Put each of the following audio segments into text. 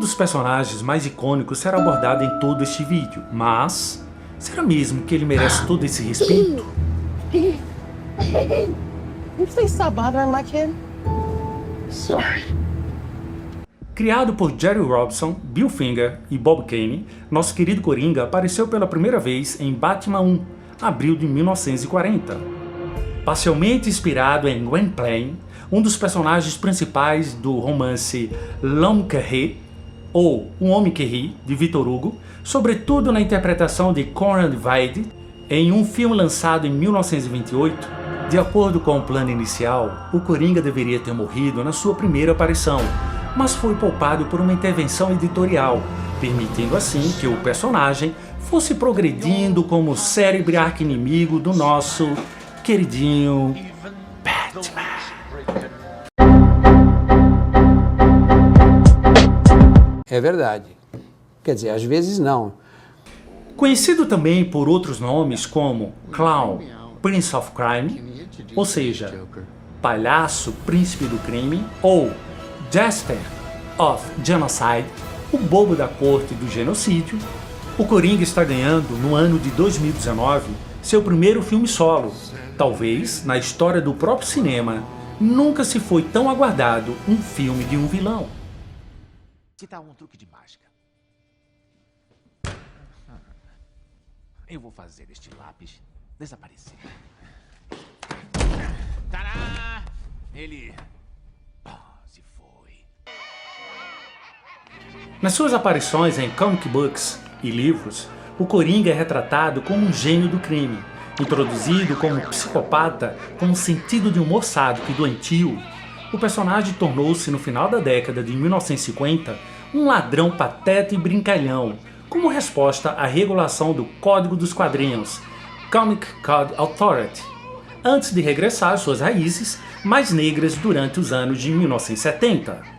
dos personagens mais icônicos será abordado em todo este vídeo, mas será mesmo que ele merece todo esse respeito? Pete, you please stop bothering my kid? Sorry. Criado por Jerry Robinson, Bill Finger e Bob Kane, nosso querido Coringa apareceu pela primeira vez em Batman 1, abril de 1940. Parcialmente inspirado em Gwynplaine, um dos personagens principais do romance L'Homme qui rit, ou Um Homem que Ri, de Victor Hugo, sobretudo na interpretação de Conrad Veidt, em um filme lançado em 1928, de acordo com o plano inicial, o Coringa deveria ter morrido na sua primeira aparição, mas foi poupado por uma intervenção editorial, permitindo assim que o personagem fosse progredindo como cérebro arqui-inimigo do nosso queridinho Batman. É verdade. Quer dizer, às vezes não. Conhecido também por outros nomes como Clown, Prince of Crime, ou seja, Palhaço, Príncipe do Crime, ou Jasper of Genocide, o bobo da corte do genocídio, o Coringa está ganhando, no ano de 2019, seu primeiro filme solo. Talvez, na história do próprio cinema, nunca se foi tão aguardado um filme de um vilão. Se dá um truque de mágica. Eu vou fazer este lápis desaparecer. Tadá! Ele... se foi. Nas suas aparições em comic books e livros, o Coringa é retratado como um gênio do crime, introduzido como psicopata com um sentido de humor sádico e doentio. O personagem tornou-se, no final da década de 1950, um ladrão pateta e brincalhão, como resposta à regulação do Código dos Quadrinhos, Comic Code Authority, antes de regressar às suas raízes mais negras durante os anos de 1970.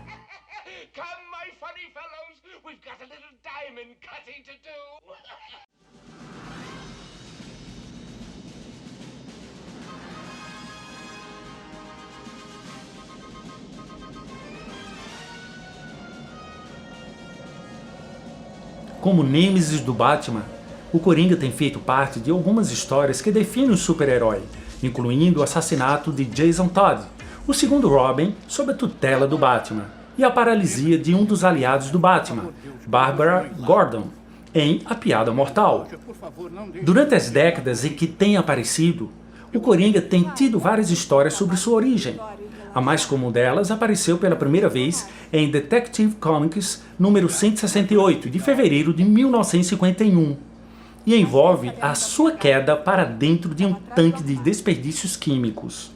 Como nêmesis do Batman, o Coringa tem feito parte de algumas histórias que definem o super-herói, incluindo o assassinato de Jason Todd, o segundo Robin sob a tutela do Batman, e a paralisia de um dos aliados do Batman, Barbara Gordon, em A Piada Mortal. Durante as décadas em que tem aparecido, o Coringa tem tido várias histórias sobre sua origem. A mais comum delas apareceu pela primeira vez em Detective Comics número 168, de fevereiro de 1951, e envolve a sua queda para dentro de um tanque de desperdícios químicos,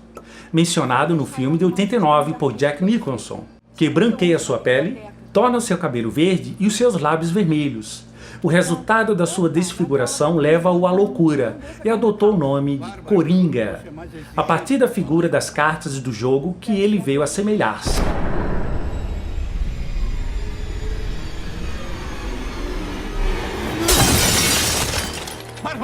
mencionado no filme de 89 por Jack Nicholson, que branqueia sua pele, torna o seu cabelo verde e os seus lábios vermelhos. O resultado da sua desfiguração leva-o à loucura e adotou o nome de Coringa, a partir da figura das cartas do jogo que ele veio assemelhar-se.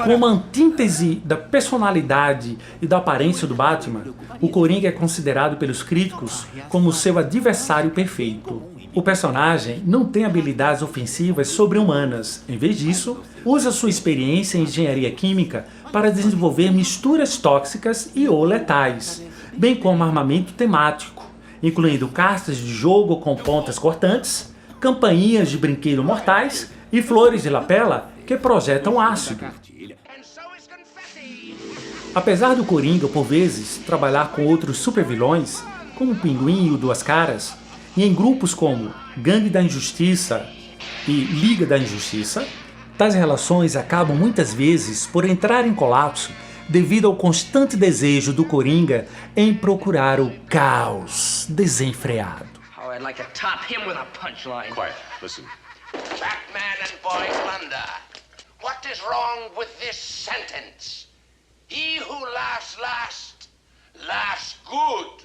Como antítese da personalidade e da aparência do Batman, o Coringa é considerado pelos críticos como seu adversário perfeito. O personagem não tem habilidades ofensivas sobre-humanas. Em vez disso, usa sua experiência em engenharia química para desenvolver misturas tóxicas e ou letais, bem como armamento temático, incluindo cartas de jogo com pontas cortantes, campainhas de brinquedo mortais e flores de lapela que projetam ácido. Apesar do Coringa, por vezes, trabalhar com outros supervilões, como o Pinguim e o Duas Caras, e em grupos como Gangue da Injustiça e Liga da Injustiça, tais relações acabam muitas vezes por entrar em colapso devido ao constante desejo do Coringa em procurar o caos desenfreado. Oh, I'd like to top him with a punchline. Quiet, listen. Batman and Boy Thunder, what is wrong with this sentence? He who laughs last, laughs good.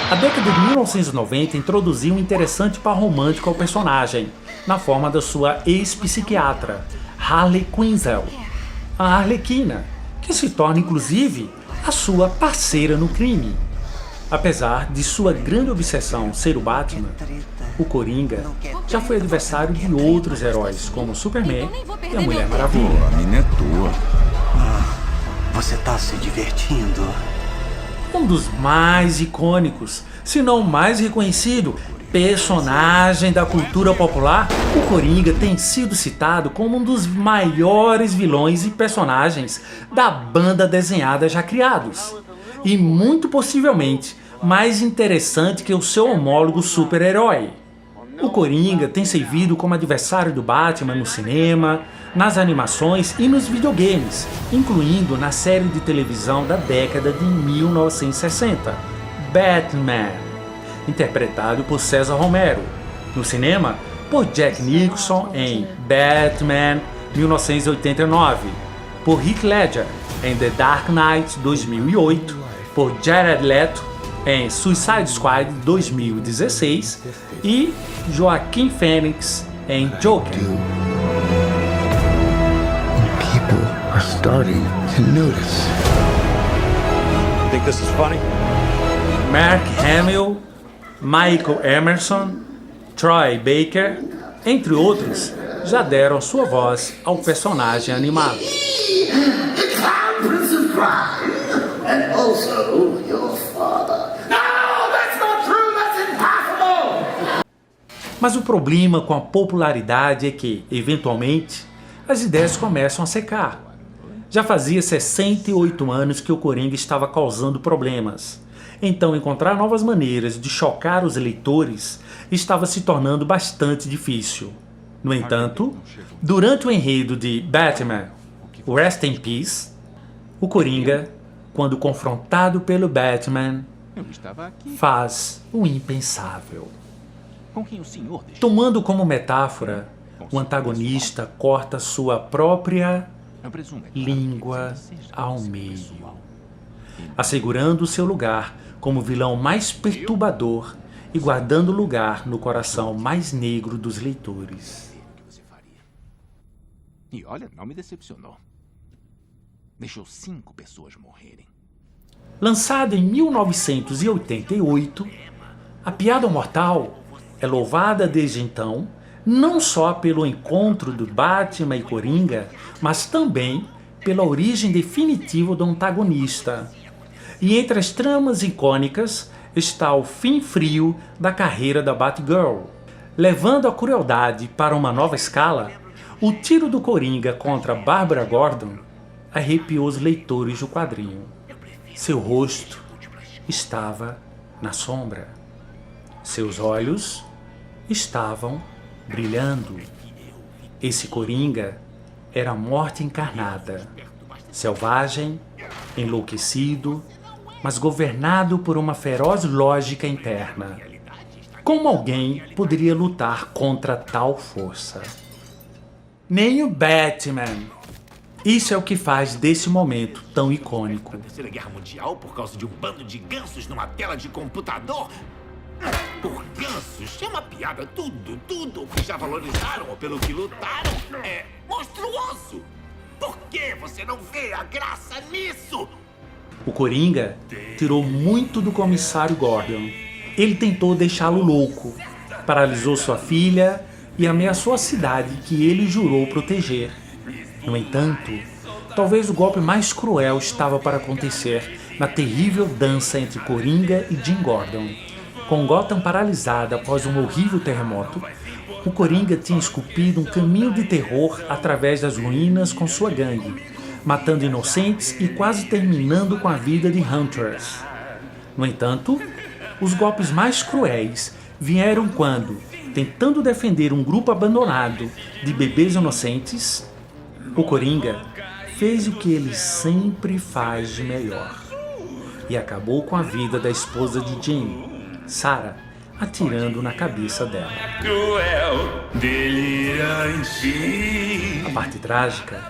A década de 1990 introduziu um interessante par romântico ao personagem, na forma da sua ex-psiquiatra, Harley Quinzel, a Arlequina, que se torna inclusive a sua parceira no crime. Apesar de sua grande obsessão ser o Batman, o Coringa já foi adversário de outros heróis, como o Superman e a Mulher Maravilha. A mina é tua. Você tá se divertindo? Um dos mais icônicos, se não o mais reconhecido, personagem da cultura popular, o Coringa tem sido citado como um dos maiores vilões e personagens da banda desenhada já criados. E muito possivelmente mais interessante que o seu homólogo super-herói. O Coringa tem servido como adversário do Batman no cinema, nas animações e nos videogames, incluindo na série de televisão da década de 1960, Batman, interpretado por César Romero, no cinema por Jack Nicholson em Batman 1989, por Heath Ledger em The Dark Knight 2008, por Jared Leto em Suicide Squad 2016 e Joaquin Phoenix em Joker. People are starting to notice. Think this is funny? Mark Hamill, Michael Emerson, Troy Baker, entre outros, já deram sua voz ao personagem animado. Mas o problema com a popularidade é que, eventualmente, as ideias começam a secar. Já fazia 68 anos que o Coringa estava causando problemas. Então encontrar novas maneiras de chocar os leitores estava se tornando bastante difícil. No entanto, durante o enredo de Batman, Rest in Peace, o Coringa, quando confrontado pelo Batman, faz o impensável. Tomando como metáfora, o antagonista corta sua própria língua ao meio, assegurando seu lugar como vilão mais perturbador e guardando lugar no coração mais negro dos leitores. E olha, não me decepcionou. Deixou 5 pessoas morrerem. Lançado em 1988, A Piada Mortal é louvada desde então, não só pelo encontro do Batman e Coringa, mas também pela origem definitiva do antagonista. E entre as tramas icônicas está o fim frio da carreira da Batgirl. Levando a crueldade para uma nova escala, o tiro do Coringa contra Barbara Gordon arrepiou os leitores do quadrinho. Seu rosto estava na sombra. Seus olhos estavam brilhando. Esse Coringa era a morte encarnada, selvagem, enlouquecido, mas governado por uma feroz lógica interna. Como alguém poderia lutar contra tal força? Nem o Batman. Isso é o que faz desse momento tão icônico. Terceira Guerra Mundial por causa de um bando de gansos numa tela de computador? Por gansos? É uma piada. Tudo o que já valorizaram ou pelo que lutaram é monstruoso. Por que você não vê a graça nisso? O Coringa tirou muito do comissário Gordon. Ele tentou deixá-lo louco, paralisou sua filha e ameaçou a cidade que ele jurou proteger. No entanto, talvez o golpe mais cruel estava para acontecer na terrível dança entre Coringa e Jim Gordon. Com Gotham paralisada após um horrível terremoto, o Coringa tinha esculpido um caminho de terror através das ruínas com sua gangue, matando inocentes e quase terminando com a vida de Hunters. No entanto, os golpes mais cruéis vieram quando, tentando defender um grupo abandonado de bebês inocentes, o Coringa fez o que ele sempre faz de melhor e acabou com a vida da esposa de Jim, Sarah, atirando na cabeça dela. Cruel, delirante. A parte trágica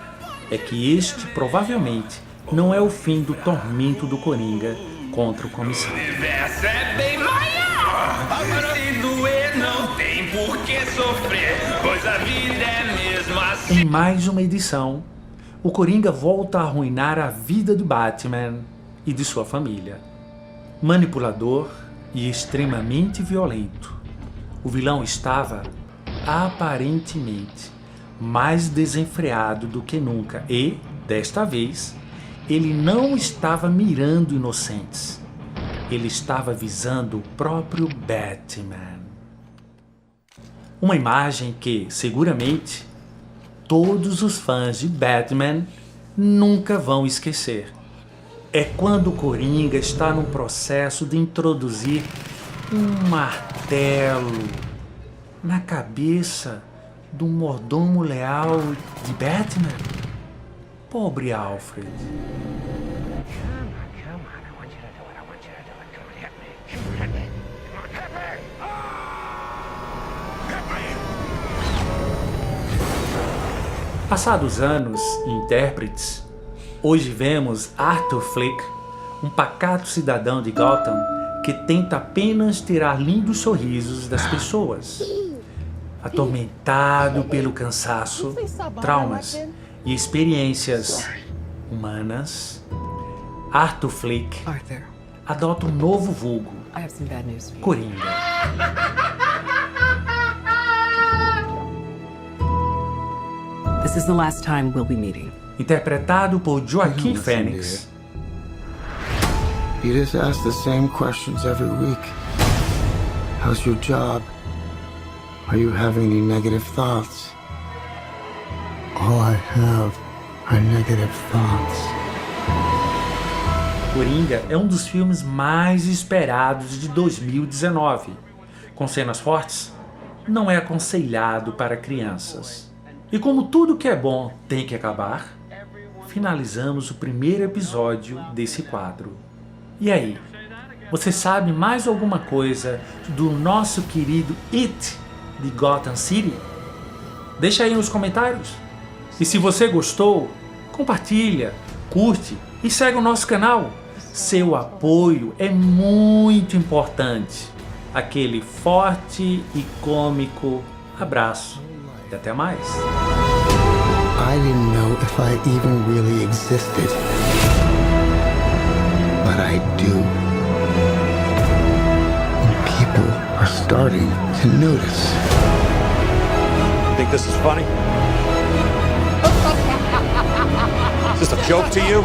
é que este provavelmente não é o fim do tormento do Coringa contra o comissário. O universo é bem maior. Agora se doer não tem por que sofrer, pois a vida é mesmo assim. Em mais uma edição, o Coringa volta a arruinar a vida do Batman e de sua família. manipulador e extremamente violento. O vilão estava, aparentemente, mais desenfreado do que nunca e, desta vez, ele não estava mirando inocentes. Ele estava visando o próprio Batman. Uma imagem que, seguramente, todos os fãs de Batman nunca vão esquecer. É quando o Coringa está no processo de introduzir um martelo na cabeça do mordomo leal de Batman. Pobre Alfred. Passados anos e intérpretes, hoje vemos Arthur Fleck, um pacato cidadão de Gotham que tenta apenas tirar lindos sorrisos das pessoas. Atormentado pelo cansaço, traumas e experiências humanas, Arthur Fleck adota um novo vulgo, Coringa. This is the last time we'll be meeting. Interpretado por Joaquin Phoenix. You just ask the same questions every week. How's your job? Are you having any negative thoughts? All I have are negative thoughts. Coringa é um dos filmes mais esperados de 2019. Com cenas fortes, não é aconselhado para crianças. E como tudo que é bom tem que acabar, finalizamos o primeiro episódio desse quadro. E aí, você sabe mais alguma coisa do nosso querido It de Gotham City? Deixa aí nos comentários. E se você gostou, compartilha, curte e segue o nosso canal. Seu apoio é muito importante. Aquele forte e cômico abraço. E até mais. I didn't know if I even really existed. But I do. People are starting to notice. Think this is funny? Is this a joke to you?